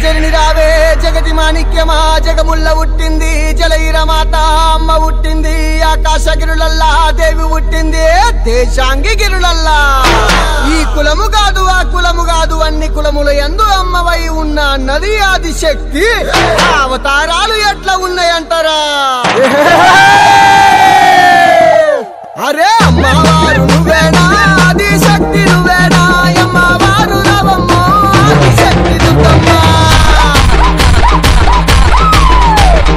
జగజ్జనని రావే జగతి మాణిక్యమా జగముల్ల పుట్టింది జలైరమాత అమ్మ పుట్టింది ఆకాశ గిరులల్లా దేవి పుట్టింది దేశాంగి గిరులల్లా ఈ కులము కాదు ఆ కులము కాదు అన్ని కులముల యందు అమ్మవై ఉన్న నది ఆది శక్తి అవతారాలు ఎట్లా ఉన్నాయంటారా అరే అమ్మవారు నువ్వేనా ఆది శక్తి నువ్వేనా అమ్మవారు రావమ్మ ఆది శక్తి దుర్గమ్మ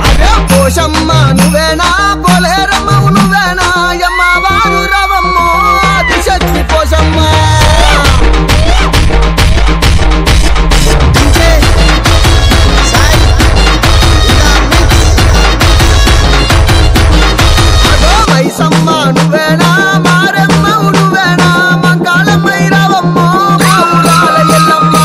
అరే పోషమ్మ నువ్వేనా పోలేరమ్మ నువ్వేనా అమ్మవారు రావమ్మ ఆది శక్తి పోషమ్మ వైసమ్మ నువ్వేనా మారమ్మ నువ్వేనా మంకాళమ్మై రావమ్మ మావురాల ఎల్లమ్మ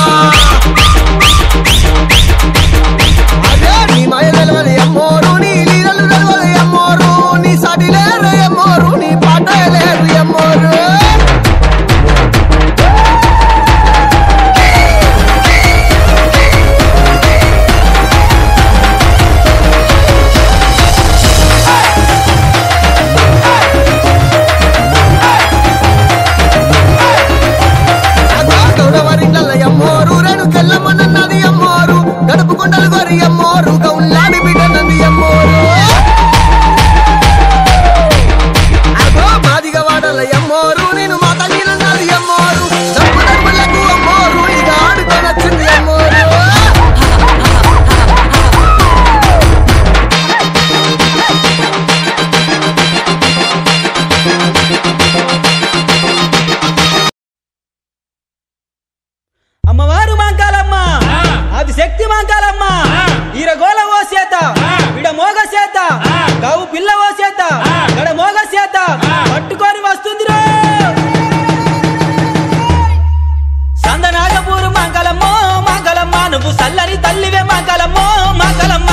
అదే నీ మయ తెలవది అమ్మోరు నీ లీలలు తెలవది అమ్మోరు నీ సాటి లేరు అమ్మోరు నీ పాట లేరు అమ్మోరు కెల్లమ్మన్నది అమ్మోరు గడుపు కొండలు గొరి అమ్మోరు గౌల్లాని బిడ్డనంది అమ్మోరు అగో మాదిగా వాడల అమ్మోరు నేను మాత నీనన్నది అమ్మోరు డబ్బు డబ్బులకు అమ్మోరు ఇక ఆడుకొనొచ్చింది అమ్మోరు అమ్మవారు మాంకాలమ్మ అది శక్తి మాంకాలమ్మ ఈరగోల ఓ చేత విడ మోగ చేత గవు పిల్ల ఓ చేత గడ మోగ చేత పట్టుకొని వస్తుంది సందనాగపూరు మాంకాలమ్మ మాంకాలమ్మ నువ్వు సల్లని తల్లివే మాంకాలమ్మ మాంకాలమ్మ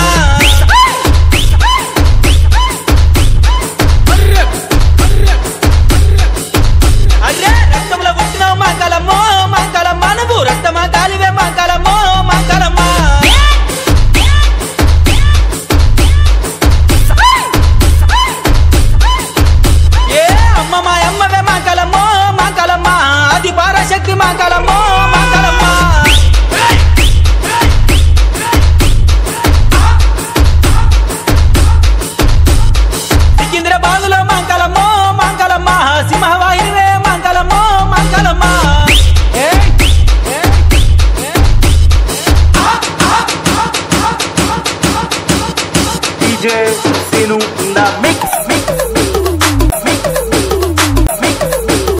అరే రక్తంలో పుట్టినావు మాంకాలమ్మ మాంకాలమ్మ నువ్వు రక్తమా కాలివే మాంకాలమ్మ మాంకాలమ్మ ఏ అమ్మ మా అమ్మవే మాంకాలమ్మ మాంకాలమ్మ ఆది Parashakti Mankalamma Mankalamma సికింద్రాబాదులో Mankalamma Mankalamma సింహవాహినివే Mankalamma Mankalamma DJ Sinu in the mix.